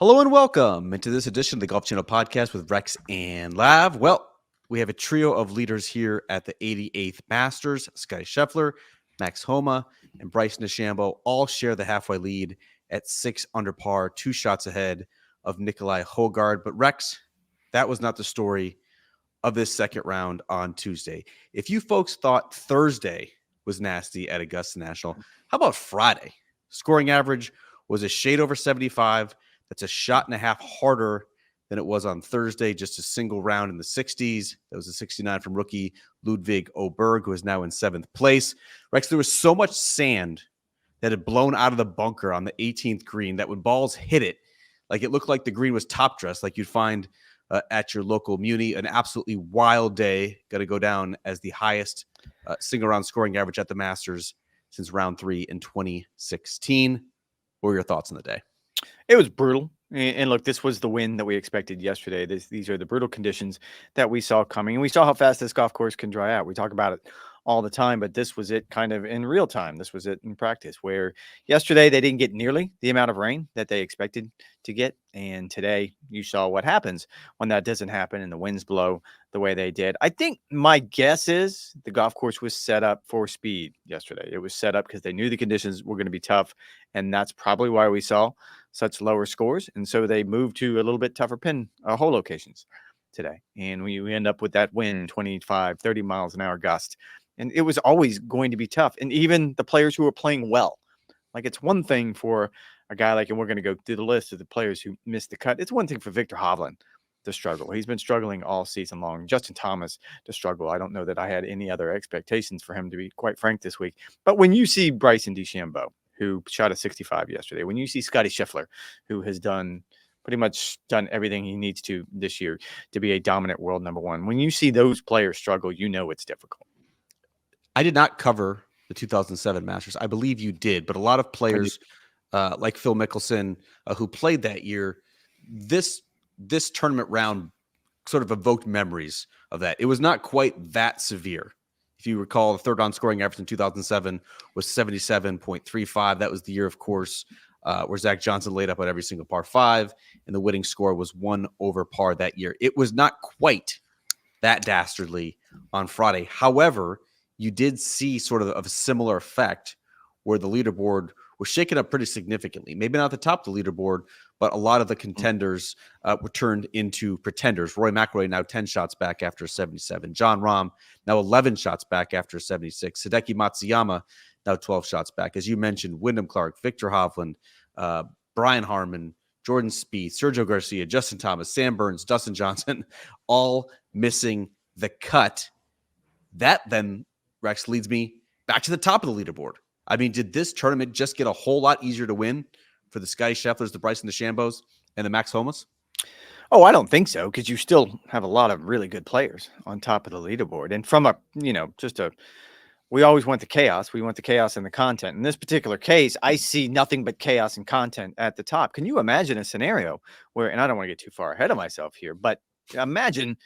Hello and welcome into this edition of the Golf Channel podcast with Rex and Lav. Well, we have a trio of leaders here at the 88th Masters. Scottie Scheffler, Max Homa, and Bryson DeChambeau all share the halfway lead at 6 under par, 2 shots ahead of Nikolai Højgaard. But Rex, that was not the story of this second round on Tuesday. If you folks thought Thursday was nasty at Augusta National, how about Friday? Scoring average was a shade over 75. That's a shot and a half harder than it was on Thursday, just a single round in the 60s. That was a 69 from rookie Ludwig Oberg, who is now in 7th place. Rex, there was so much sand that had blown out of the bunker on the 18th green that when balls hit it, like it looked like the green was top dressed, like you'd find at your local Muni. An absolutely wild day, going to go down as the highest single round scoring average at the Masters since round 3 in 2016. What were your thoughts on the day? It was brutal. And look, this was the win that we expected yesterday. These are the brutal conditions that we saw coming. And we saw how fast this golf course can dry out. We talk about it all the time, but this was it kind of in real time. This was it in practice, where yesterday they didn't get nearly the amount of rain that they expected to get. And today you saw what happens when that doesn't happen and the winds blow the way they did. I think my guess is the golf course was set up for speed yesterday. It was set up because they knew the conditions were going to be tough. And that's probably why we saw such lower scores. And so they moved to a little bit tougher hole locations today. And we end up with that wind, 25, 30 miles an hour gust. And it was always going to be tough. And even the players who were playing well, like it's one thing for a guy like, and we're going to go through the list of the players who missed the cut. It's one thing for Victor Hovland to struggle. He's been struggling all season long. Justin Thomas to struggle. I don't know that I had any other expectations for him, to be quite frank, this week. But when you see Bryson DeChambeau, who shot a 65 yesterday, when you see Scottie Scheffler, who has pretty much done everything he needs to this year to be a dominant world number one, when you see those players struggle, you know it's difficult. I did not cover the 2007 Masters. I believe you did, but a lot of players like Phil Mickelson who played that year, this tournament round sort of evoked memories of that. It was not quite that severe. If you recall, the third round scoring average in 2007 was 77.35. That was the year, of course, where Zach Johnson laid up on every single par 5, and the winning score was 1 over par that year. It was not quite that dastardly on Friday. However, you did see sort of a similar effect where the leaderboard was shaken up pretty significantly. Maybe not the top of the leaderboard, but a lot of the contenders were turned into pretenders. Rory McIlroy now 10 shots back after 77. Jon Rahm now 11 shots back after 76. Hideki Matsuyama now 12 shots back. As you mentioned, Wyndham Clark, Victor Hovland, Brian Harman, Jordan Spieth, Sergio Garcia, Justin Thomas, Sam Burns, Dustin Johnson, all missing the cut. That then, Rex, leads me back to the top of the leaderboard. I mean, did this tournament just get a whole lot easier to win for the Scottie Schefflers, the Bryson DeChambeaus, and the Max Homas? Oh, I don't think so, because you still have a lot of really good players on top of the leaderboard. And from we always want the chaos. We want the chaos and the content. In this particular case, I see nothing but chaos and content at the top. Can you imagine a scenario where, and I don't want to get too far ahead of myself here, but imagine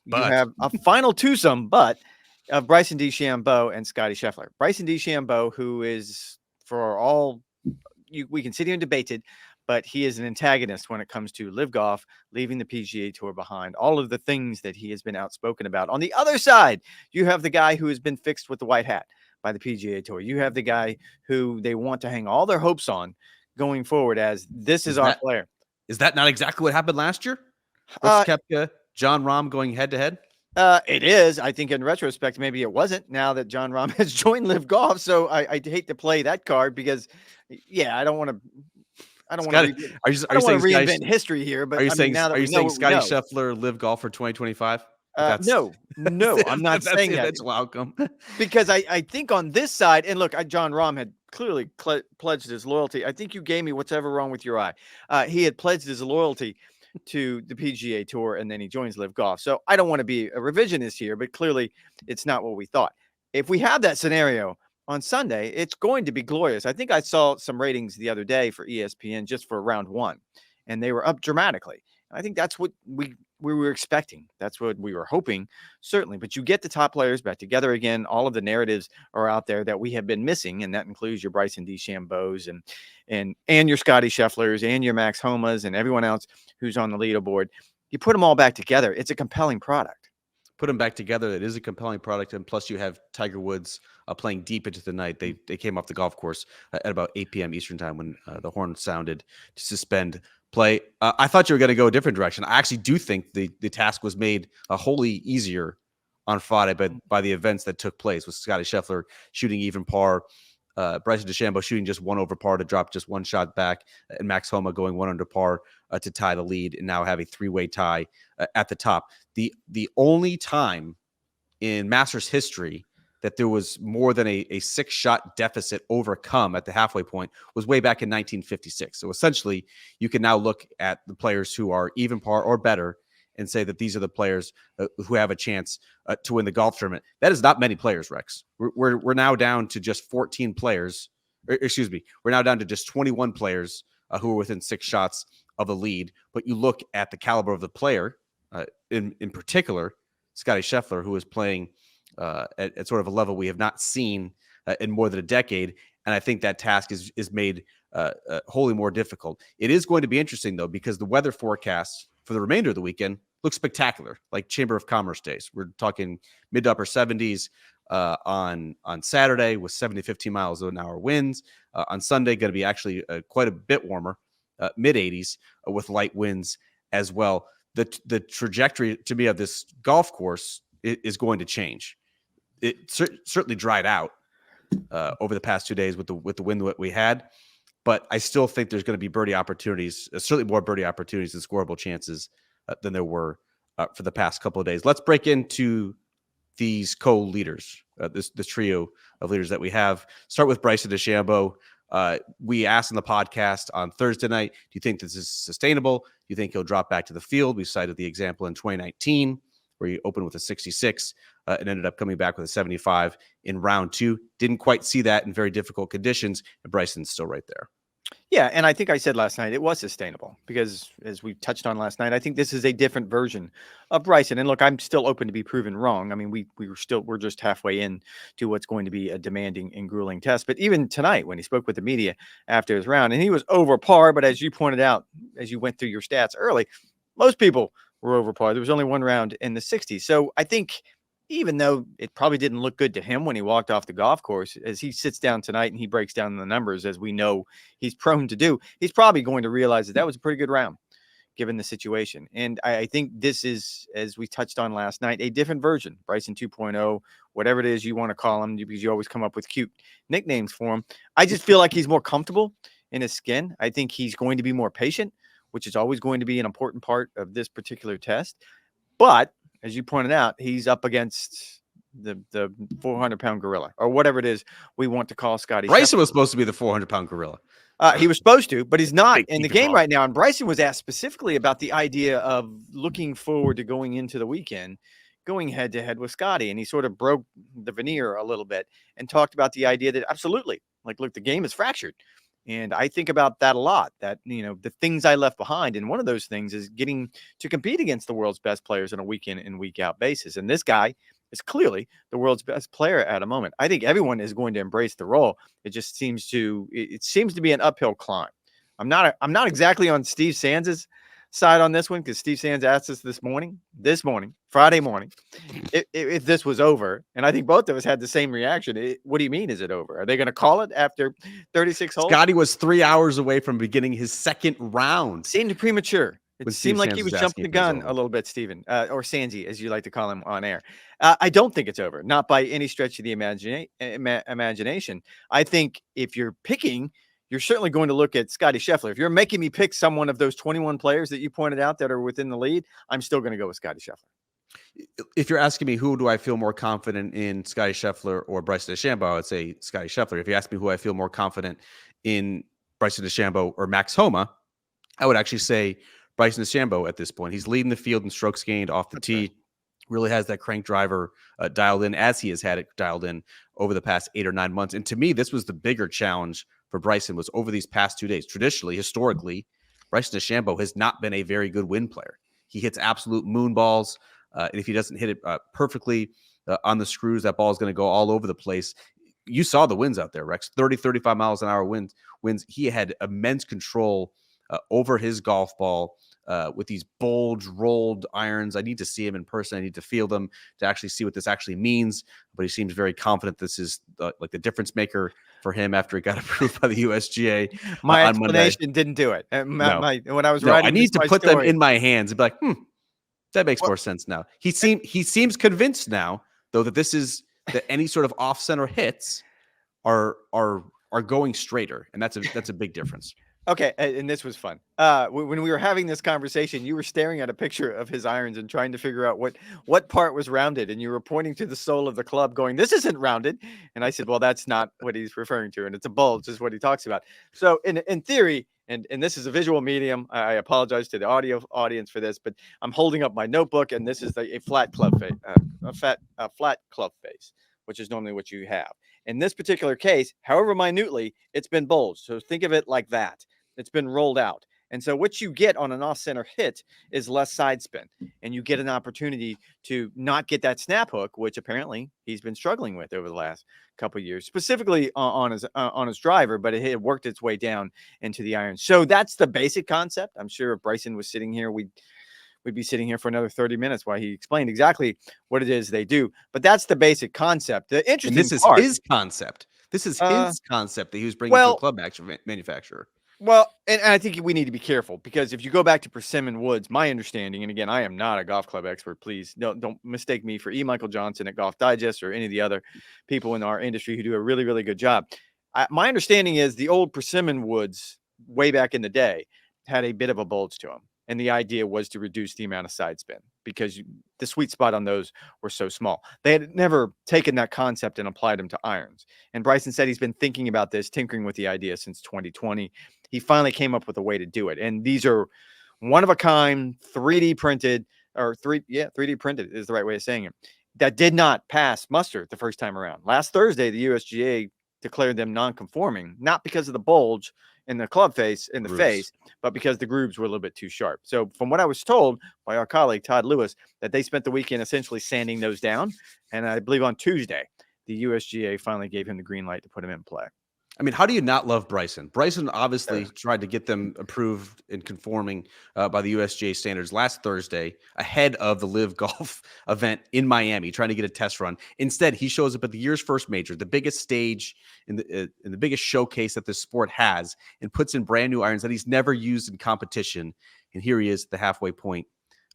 you have a final twosome, of Bryson DeChambeau and Scottie Scheffler. Bryson DeChambeau, who is, for all we can sit here and debate it, but he is an antagonist when it comes to live golf, leaving the PGA Tour behind, all of the things that he has been outspoken about. On the other side, you have the guy who has been fixed with the white hat by the PGA Tour. You have the guy who they want to hang all their hopes on going forward as this is our player. Is that not exactly what happened last year? Brooks Koepka, Jon Rahm going head-to-head? It is. I think in retrospect, maybe it wasn't, now that Jon Rahm has joined Live Golf. So I hate to play that card because, I don't want to. I don't want to reinvent history here. But are you saying Scottie Scheffler Live Golf for 2025? No, I'm not saying that. Eventual outcome. Because I think on this side, and look, Jon Rahm had clearly pledged his loyalty. I think you gave me what's ever wrong with your eye. He had pledged his loyalty to the PGA Tour, and then he joins Live Golf. So I don't want to be a revisionist here, but clearly it's not what we thought. If we have that scenario on Sunday, it's going to be glorious. I think I saw some ratings the other day for ESPN just for round 1, and they were up dramatically. I think that's what we we were expecting. That's what we were hoping, certainly. But you get the top players back together again. All of the narratives are out there that we have been missing, and that includes your Bryson DeChambeaus and your Scottie Schefflers and your Max Homas and everyone else who's on the leaderboard. You put them all back together, it's a compelling product. Put them back together, it is a compelling product, and plus you have Tiger Woods playing deep into the night. They came off the golf course at about 8 p.m. Eastern time when the horn sounded to suspend play. I thought you were going to go a different direction. I actually do think the task was made wholly easier on Friday by the events that took place, with Scottie Scheffler shooting even par, Bryson DeChambeau shooting just one over par to drop just one shot back, and Max Homa going one under par to tie the lead and now have a three-way tie at the top. The only time in Masters history that there was more than a 6-shot deficit overcome at the halfway point was way back in 1956. So essentially, you can now look at the players who are even par or better and say that these are the players who have a chance to win the golf tournament. That is not many players, Rex. We're now down to just 14 players. Excuse me. We're now down to just 21 players who are within 6 shots of the lead. But you look at the caliber of the player, in particular, Scottie Scheffler, who is playing at sort of a level we have not seen in more than a decade. And I think that task is made wholly more difficult. It is going to be interesting, though, because the weather forecast for the remainder of the weekend looks spectacular, like Chamber of Commerce days. We're talking mid to upper 70s on Saturday with 70 to 15 miles an hour winds. On Sunday, going to be actually quite a bit warmer, mid 80s with light winds as well. The trajectory to me of this golf course is going to change. It certainly dried out over the past 2 days with the wind that we had, but I still think there's going to be birdie opportunities, certainly more birdie opportunities and scoreable chances than there were for the past couple of days. Let's break into these co-leaders, this trio of leaders that we have. Start with Bryson DeChambeau. We asked in the podcast on Thursday night, do you think this is sustainable? Do you think he'll drop back to the field? We cited the example in 2019 where he opened with a 66 and ended up coming back with a 75 in round 2. Didn't quite see that in very difficult conditions, and Bryson's still right there. Yeah, and I think I said last night it was sustainable because, as we touched on last night, I think this is a different version of Bryson. And look, I'm still open to be proven wrong. I mean, we're just halfway in to what's going to be a demanding and grueling test. But even tonight, when he spoke with the media after his round, and he was over par, but as you pointed out, as you went through your stats early, most people were over par. There was only one round in the 60s. So I think, even though it probably didn't look good to him when he walked off the golf course, as he sits down tonight and he breaks down the numbers, as we know he's prone to do, he's probably going to realize that was a pretty good round given the situation. And I think this is, as we touched on last night, a different version, Bryson 2.0, whatever it is you want to call him, because you always come up with cute nicknames for him. I just feel like he's more comfortable in his skin. I think he's going to be more patient, which is always going to be an important part of this particular test. But as you pointed out, he's up against the 400-pound gorilla, or whatever it is we want to call Scottie. Bryson was supposed to be the 400-pound gorilla. He was supposed to, but he's not in the game right now. And Bryson was asked specifically about the idea of looking forward to going into the weekend, going head-to-head with Scottie. And he sort of broke the veneer a little bit and talked about the idea that absolutely, like, look, the game is fractured. And I think about that a lot, that, the things I left behind. And one of those things is getting to compete against the world's best players on a week in and week out basis. And this guy is clearly the world's best player at a moment. I think everyone is going to embrace the role. It just seems to be an uphill climb. I'm not exactly on Steve Sands' side on this one, because Steve Sands asked us this morning, Friday morning, if this was over. And I think both of us had the same reaction. What do you mean, is it over? Are they going to call it after 36 holes? Scottie was 3 hours away from beginning his second round. Seemed premature. It seemed like he was jumping the gun a little bit, Steven, or Sandsy, as you like to call him on air. I don't think it's over, not by any stretch of the imagination. I think if you're picking, you're certainly going to look at Scottie Scheffler. If you're making me pick someone of those 21 players that you pointed out that are within the lead, I'm still going to go with Scottie Scheffler. If you're asking me who do I feel more confident in, Scottie Scheffler or Bryson DeChambeau, I would say Scottie Scheffler. If you ask me who I feel more confident in, Bryson DeChambeau or Max Homa, I would actually say Bryson DeChambeau at this point. He's leading the field in strokes gained off the tee. Really has that crank driver dialed in, as he has had it dialed in over the past 8 or 9 months. And to me, this was the bigger challenge for Bryson, was over these past 2 days. Traditionally, historically, Bryson DeChambeau has not been a very good wind player. He hits absolute moon balls. And if he doesn't hit it perfectly on the screws, that ball is going to go all over the place. You saw the winds out there, Rex. 30, 35 miles an hour winds. He had immense control over his golf ball with these bulge rolled irons. I need to see him in person. I need to feel them to actually see what this actually means. But he seems very confident this is like the difference maker for him after it got approved by the USGA. My on Monday. explanation didn't do it. When I was No, writing, I need to put them in my hands and be like, that makes more sense now. He seems convinced now, though, that this is that any sort of off center hits are going straighter, and that's a big difference. Okay, and this was fun. When we were having this conversation, you were staring at a picture of his irons and trying to figure out what part was rounded, and you were pointing to the sole of the club, going, "This isn't rounded." And I said, "Well, that's not what he's referring to, and it's a bulge, is what he talks about." So, in theory, and this is a visual medium. I apologize to the audio audience for this, but I'm holding up my notebook, and this is a flat club face, a flat club face, which is normally what you have. In this particular case, however minutely, it's been bulged. So think of it like that. It's been rolled out. And so what you get on an off-center hit is less side spin, and you get an opportunity to not get that snap hook, which apparently he's been struggling with over the last couple of years, specifically on his driver, but it had worked its way down into the iron. So that's the basic concept. I'm sure if Bryson was sitting here, we'd be sitting here for another 30 minutes while he explained exactly what it is they do. But that's the basic concept. The interesting and this part, is his concept. This is his concept that he was bringing to a club manufacturer. Well, and I think we need to be careful, because if you go back to Persimmon Woods, my understanding, and again, I am not a golf club expert, please don't mistake me for E. Michael Johnson at Golf Digest or any of the other people in our industry who do a really, really good job. My understanding is the old Persimmon Woods way back in the day had a bit of a bulge to them. And the idea was to reduce the amount of side spin, because the sweet spot on those were so small. They had never taken that concept and applied them to irons. And Bryson said he's been thinking about this, tinkering with the idea since 2020. He finally came up with a way to do it. And these are one of a kind, 3D printed, 3D printed is the right way of saying it, that did not pass muster the first time around. Last Thursday, the USGA declared them non-conforming, not because of the bulge in the club face, in the face, but because the grooves were a little bit too sharp. So from what I was told by our colleague, Todd Lewis, that they spent the weekend essentially sanding those down. And I believe on Tuesday, the USGA finally gave him the green light to put him in play. I mean, how do you not love Bryson? Bryson obviously tried to get them approved and conforming by the USGA standards last Thursday ahead of the Live Golf event in Miami, trying to get a test run. Instead, he shows up at the year's first major, the biggest stage in the biggest showcase that this sport has, and puts in brand new irons that he's never used in competition. And here he is at the halfway point,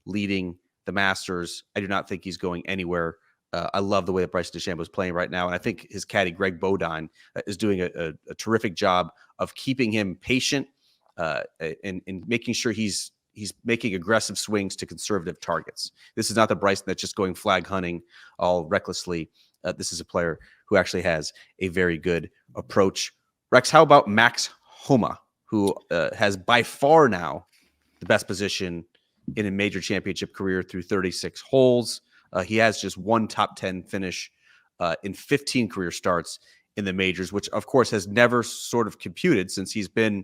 leading the Masters. I do not think he's going anywhere. I love the way that Bryson DeChambeau is playing right now. And I think his caddy, Greg Bodine, is doing a terrific job of keeping him patient and making sure he's making aggressive swings to conservative targets. This is not the Bryson that's just going flag hunting all recklessly. This is a player who actually has a very good approach. Rex, how about Max Homa, who has by far now the best position in a major championship career through 36 holes? He has just one top 10 finish in 15 career starts in the majors, which, of course, has never sort of computed since he's been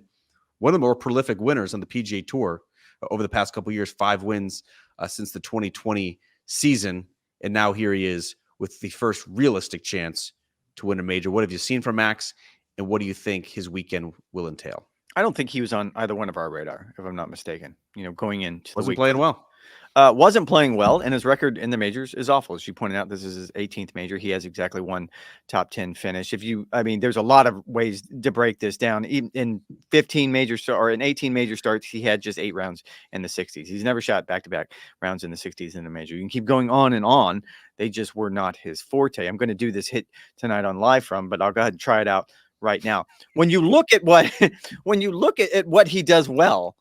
one of the more prolific winners on the PGA Tour over the past couple of years, 5 wins since the 2020 season. And now here he is with the first realistic chance to win a major. What have you seen from Max, and what do you think his weekend will entail? I don't think he was on either one of our radar, if I'm not mistaken. Going into the week. Playing well. Wasn't playing well, and his record in the majors is awful. As you pointed out, this is his 18th major. He has exactly one top 10 finish. There's a lot of ways to break this down. Even in 18 major starts, he had just 8 rounds in the 60s. He's never shot back-to-back rounds in the 60s in a major. You can keep going on and on. They just were not his forte. I'm going to do this hit tonight on Live From, but I'll go ahead and try it out right now. When you look at what he does well,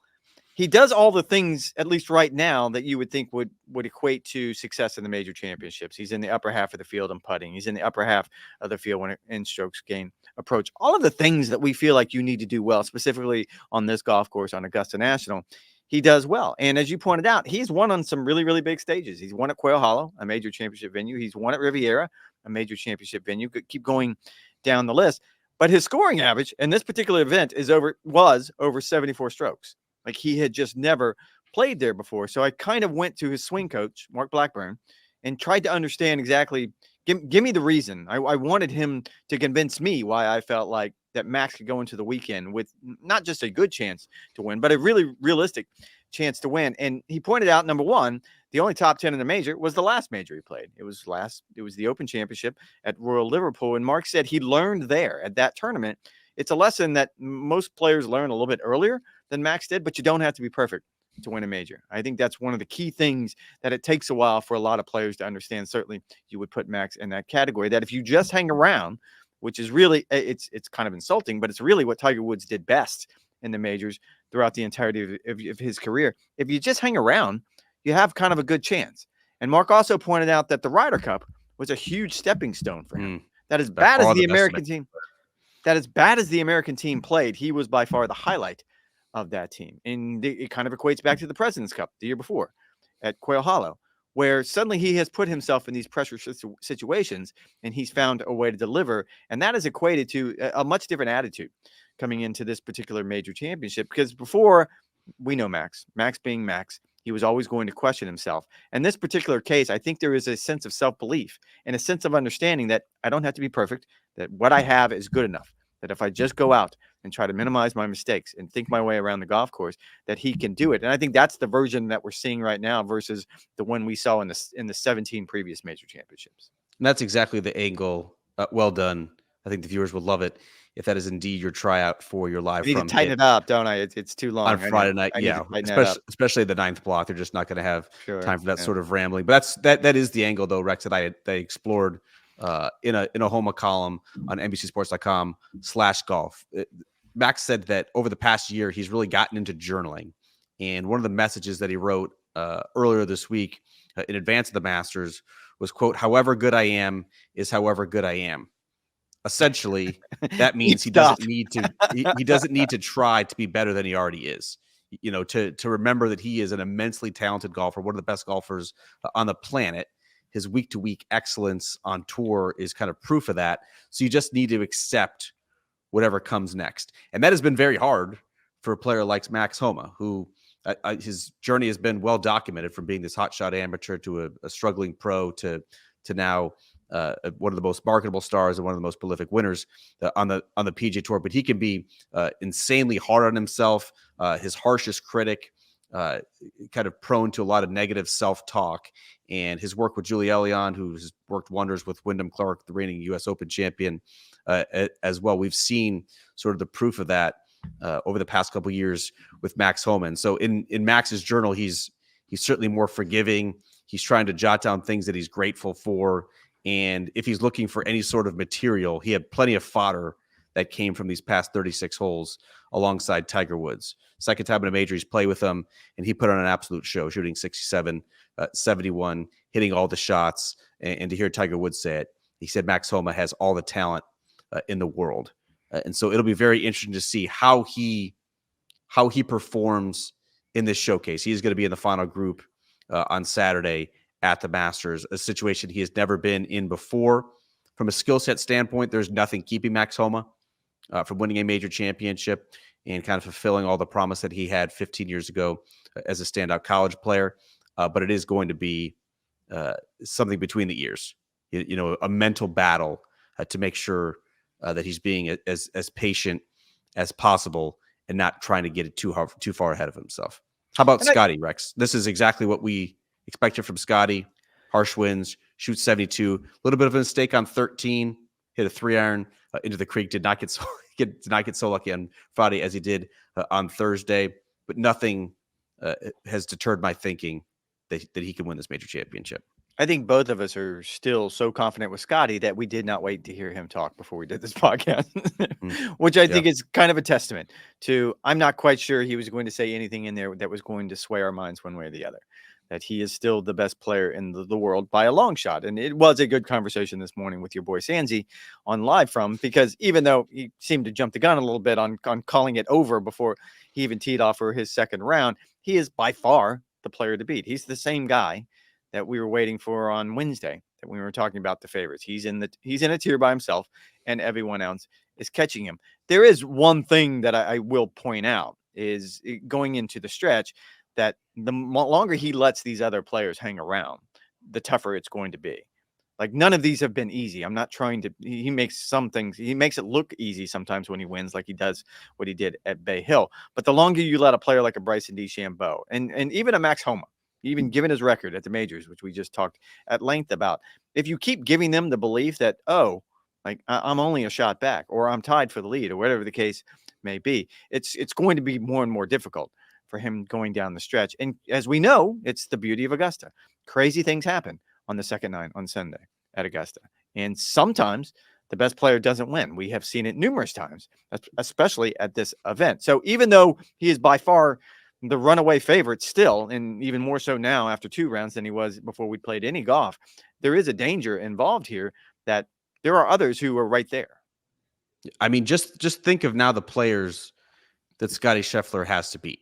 he does all the things, at least right now, that you would think would equate to success in the major championships. He's in the upper half of the field in putting. He's in the upper half of the field in strokes gained approach. All of the things that we feel like you need to do well, specifically on this golf course on Augusta National, he does well. And as you pointed out, he's won on some really, really big stages. He's won at Quail Hollow, a major championship venue. He's won at Riviera, a major championship venue. Could keep going down the list. But his scoring average in this particular event was over 74 strokes. Like, he had just never played there before. So I kind of went to his swing coach, Mark Blackburn, and tried to understand exactly, give me the reason. I wanted him to convince me why I felt like that Max could go into the weekend with not just a good chance to win, but a really realistic chance to win. And he pointed out, number one, the only top 10 in the major was the last major he played. It was the Open Championship at Royal Liverpool. And Mark said he learned there at that tournament. It's a lesson that most players learn a little bit earlier than Max did, but you don't have to be perfect to win a major. I think that's one of the key things that it takes a while for a lot of players to understand. Certainly you would put Max in that category, that if you just hang around, which is really, it's kind of insulting, but it's really what Tiger Woods did best in the majors throughout the entirety of his career. If you just hang around, you have kind of a good chance. And Mark also pointed out that the Ryder Cup was a huge stepping stone for him. That as bad as the American team played, he was by far the highlight of that team. And it kind of equates back to the President's Cup the year before at Quail Hollow, where suddenly he has put himself in these pressure situations and he's found a way to deliver. And that is equated to a much different attitude coming into this particular major championship, because before, we know Max being Max, he was always going to question himself. In this particular case, I think there is a sense of self-belief and a sense of understanding that I don't have to be perfect, that what I have is good enough, that if I just go out and try to minimize my mistakes and think my way around the golf course, that he can do it. And I think that's the version that we're seeing right now versus the one we saw in the 17 previous major championships. And that's exactly the angle. Well done. I think the viewers will love it if that is indeed your tryout for your live. I need to tighten it up, don't I? It's too long on Friday night. Yeah, especially the ninth block. They're just not going to have time for that sort of rambling. But that is the angle, though, Rex, that I explored in a Homa column on NBCSports.com/golf. Max said that over the past year, he's really gotten into journaling, and one of the messages that he wrote earlier this week in advance of the Masters was, quote, "However good I am is however good I am." Essentially, that means he doesn't need to try to be better than he already is. You know, to remember that he is an immensely talented golfer, one of the best golfers on the planet. His week-to-week excellence on tour is kind of proof of that. So you just need to accept whatever comes next. And that has been very hard for a player like Max Homa, who his journey has been well documented, from being this hotshot amateur to a struggling pro to now one of the most marketable stars and one of the most prolific winners on the PGA Tour. But he can be insanely hard on himself, his harshest critic, kind of prone to a lot of negative self-talk. And his work with Julie Elion, who's worked wonders with Wyndham Clark, the reigning U.S. Open champion, as well. We've seen sort of the proof of that over the past couple of years with Max Homa. And so in Max's journal, he's certainly more forgiving. He's trying to jot down things that he's grateful for. And if he's looking for any sort of material, he had plenty of fodder that came from these past 36 holes alongside Tiger Woods. Second time in a major he's played with him, and he put on an absolute show, shooting 67, 71, hitting all the shots. And to hear Tiger Woods say it, he said Max Homa has all the talent in the world. And so it'll be very interesting to see how he performs in this showcase. He's going to be in the final group on Saturday at the Masters, a situation he has never been in before. From a skill set standpoint, there's nothing keeping Max Homa from winning a major championship and kind of fulfilling all the promise that he had 15 years ago as a standout college player. But it is going to be something between the ears, a mental battle to make sure that he's being as patient as possible and not trying to get it too far ahead of himself. How about Scottie, Rex? This is exactly what we expected from Scottie. Harsh winds, shoots 72. A little bit of a mistake on 13. Hit a 3-iron into the creek. Did not get so lucky on Friday as he did on Thursday. But nothing has deterred my thinking that he can win this major championship. I think both of us are still so confident with Scottie that we did not wait to hear him talk before we did this podcast, which I think is kind of a testament to, I'm not quite sure he was going to say anything in there that was going to sway our minds one way or the other, that he is still the best player in the world by a long shot. And it was a good conversation this morning with your boy Sanzi on Live From, because even though he seemed to jump the gun a little bit on calling it over before he even teed off for his second round, he is by far the player to beat. He's the same guy that we were waiting for on Wednesday, that we were talking about the favorites. He's in a tier by himself, and everyone else is catching him. There is one thing that I will point out is going into the stretch. that the longer he lets these other players hang around, the tougher it's going to be. Like, none of these have been easy. I'm not trying to, he makes some things, he makes it look easy sometimes when he wins, like he does what he did at Bay Hill. But the longer you let a player like a Bryson DeChambeau and even a Max Homa, even given his record at the majors, which we just talked at length about, if you keep giving them the belief that, oh, like I'm only a shot back, or I'm tied for the lead, or whatever the case may be, it's going to be more and more difficult for him going down the stretch. And as we know, it's the beauty of Augusta. Crazy things happen on the second nine on Sunday at Augusta. And sometimes the best player doesn't win. We have seen it numerous times, especially at this event. So even though he is by far the runaway favorite still, and even more so now after 2 rounds than he was before we played any golf, there is a danger involved here that there are others who are right there. I mean, just think of now the players that Scottie Scheffler has to beat.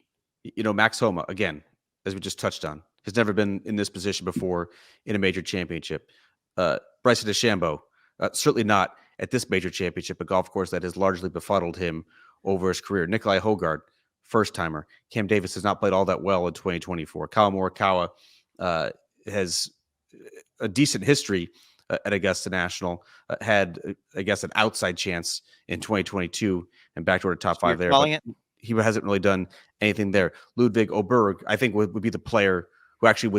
Max Homa, again, as we just touched on, has never been in this position before in a major championship. Bryson DeChambeau, certainly not at this major championship, a golf course that has largely befuddled him over his career. Nikolai Hogard, first-timer. Cam Davis has not played all that well in 2024. Kyle Morikawa has a decent history at Augusta National, had, I guess, an outside chance in 2022 and backdoor to top 5 there. But he hasn't really done anything there. Ludwig Oberg, I think, would be the player who actually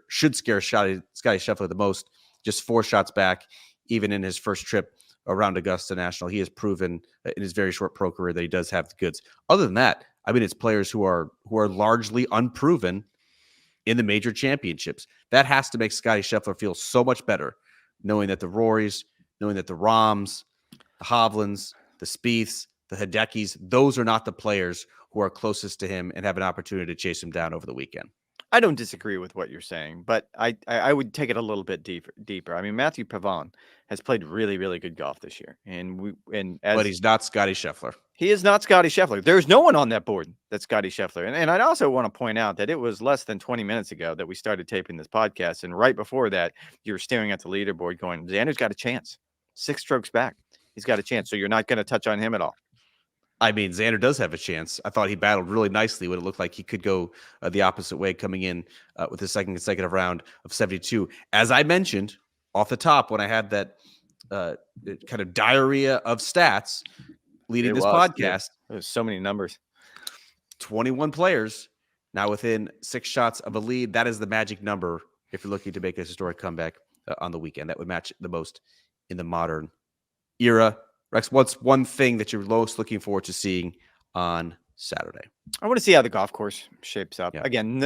should scare Scottie Scheffler the most. Just 4 shots back, even in his first trip around Augusta National. He has proven in his very short pro career that he does have the goods. Other than that, I mean, it's players who are largely unproven in the major championships. That has to make Scottie Scheffler feel so much better, knowing that the Rorys, knowing that the Rahms, the Hovlands, the Spieths, the Hideckis, those are not the players who are closest to him and have an opportunity to chase him down over the weekend. I don't disagree with what you're saying, but I would take it a little bit deeper. I mean, Matthew Pavon has played really, really good golf this year, but he's not Scottie Scheffler. He is not Scottie Scheffler. There's no one on that board that's Scottie Scheffler. And I'd also want to point out that it was less than 20 minutes ago that we started taping this podcast, and right before that, you were staring at the leaderboard going, Xander's got a chance. 6 strokes back. He's got a chance. So you're not going to touch on him at all. I mean, Xander does have a chance. I thought he battled really nicely when it looked like he could go the opposite way coming in with his second consecutive round of 72. As I mentioned off the top when I had that kind of diarrhea of stats leading this podcast. Yeah. There's so many numbers. 21 players now within 6 shots of a lead. That is the magic number if you're looking to make a historic comeback on the weekend. That would match the most in the modern era. Rex, what's one thing that you're most looking forward to seeing on Saturday? I want to see how the golf course shapes up. Yeah. Again,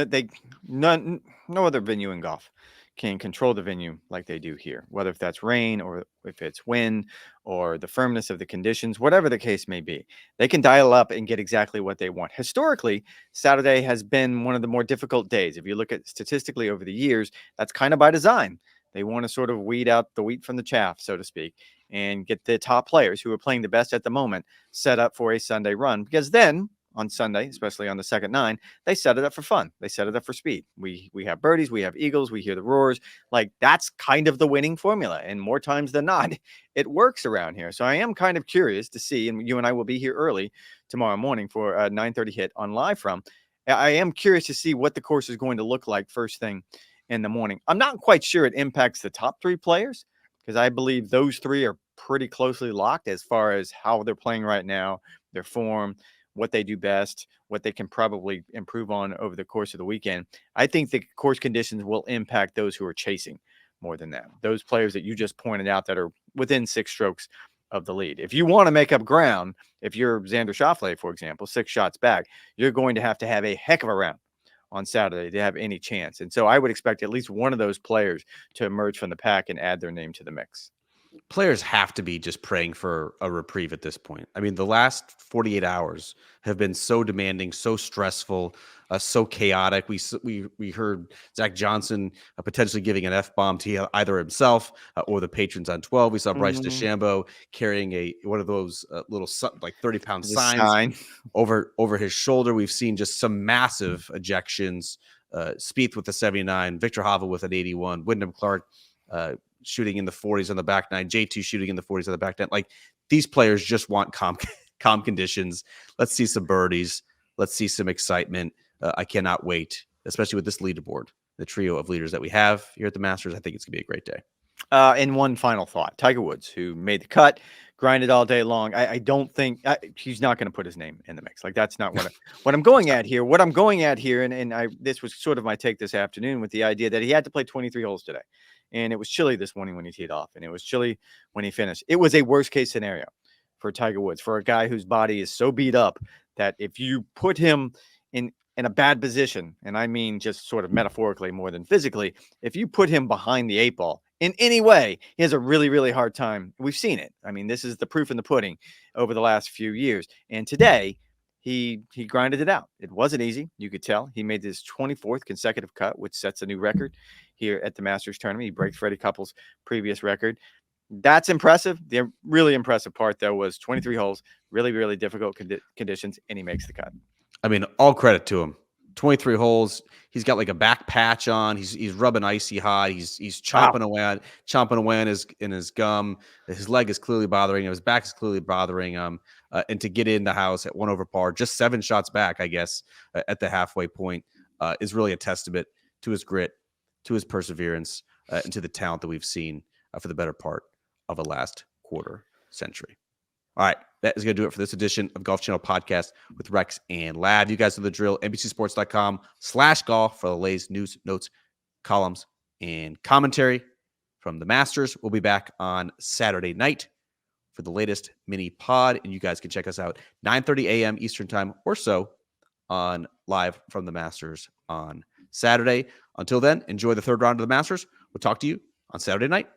no other venue in golf can control the venue like they do here, whether if that's rain or if it's wind or the firmness of the conditions, whatever the case may be. They can dial up and get exactly what they want. Historically, Saturday has been one of the more difficult days. If you look at statistically over the years, that's kind of by design. They want to sort of weed out the wheat from the chaff, so to speak, and get the top players who are playing the best at the moment set up for a Sunday run. Because then on Sunday, especially on the second 9, they set it up for fun. They set it up for speed. We have birdies, we have eagles, we hear the roars. Like, that's kind of the winning formula. And more times than not, it works around here. So I am kind of curious to see, and you and I will be here early tomorrow morning for a 9:30 hit on Live From. I am curious to see what the course is going to look like first thing in the morning. I'm not quite sure it impacts the top 3 players, because I believe those 3 are pretty closely locked as far as how they're playing right now, their form, what they do best, what they can probably improve on over the course of the weekend. I think the course conditions will impact those who are chasing more than that. Those players that you just pointed out that are within 6 strokes of the lead. If you want to make up ground, if you're Xander Schauffele, for example, 6 shots back, you're going to have a heck of a round on Saturday to have any chance. And so I would expect at least one of those players to emerge from the pack and add their name to the mix. Players have to be just praying for a reprieve at this point. I mean, the last 48 hours have been so demanding, so stressful, so chaotic. We heard Zach Johnson potentially giving an F-bomb to either himself or the patrons on 12. We saw Bryson DeChambeau carrying one of those little like 30-pound signs over his shoulder. We've seen just some massive ejections. Spieth with a 79, Victor Hava with an 81, Wyndham Clark shooting in the 40s on the back 9, J2 shooting in the 40s on the back 10. Like, these players just want calm conditions. Let's see some birdies. Let's see some excitement. I cannot wait, especially with this leaderboard, the trio of leaders that we have here at the Masters. I think it's going to be a great day. And one final thought, Tiger Woods, who made the cut, grinded all day long. I don't think he's not going to put his name in the mix. Like, that's not what I'm going at here. What I'm going at here, and this was sort of my take this afternoon with the idea that he had to play 23 holes today. And it was chilly this morning when he teed off, and it was chilly when he finished. It was a worst case scenario for Tiger Woods, for a guy whose body is so beat up that if you put him in a bad position, and I mean just sort of metaphorically more than physically, if you put him behind the 8 ball in any way, he has a really, really hard time. We've seen it. I mean, this is the proof in the pudding over the last few years. And today, he grinded it out. It wasn't easy. You could tell. He made his 24th consecutive cut, which sets a new record here at the Masters tournament. He breaks Freddie Couples' previous record. That's impressive. The really impressive part, though, was 23 holes, really, really difficult conditions, and he makes the cut. I mean, all credit to him. 23 holes. He's got like a back patch on. He's rubbing icy hot. He's chomping away on his gum. His leg is clearly bothering him. His back is clearly bothering him. And to get in the house at 1 over par, just 7 shots back, I guess, at the halfway point, is really a testament to his grit, to his perseverance, and to the talent that we've seen for the better part of the last quarter century. All right, that is going to do it for this edition of Golf Channel Podcast with Rex and Lav. You guys know the drill. NBCSports.com/golf for the latest news, notes, columns, and commentary from the Masters. We'll be back on Saturday night for the latest mini pod, and you guys can check us out 9:30 a.m. Eastern time or so on live from the Masters on Saturday. Until then, enjoy the third round of the Masters. We'll talk to you on Saturday night.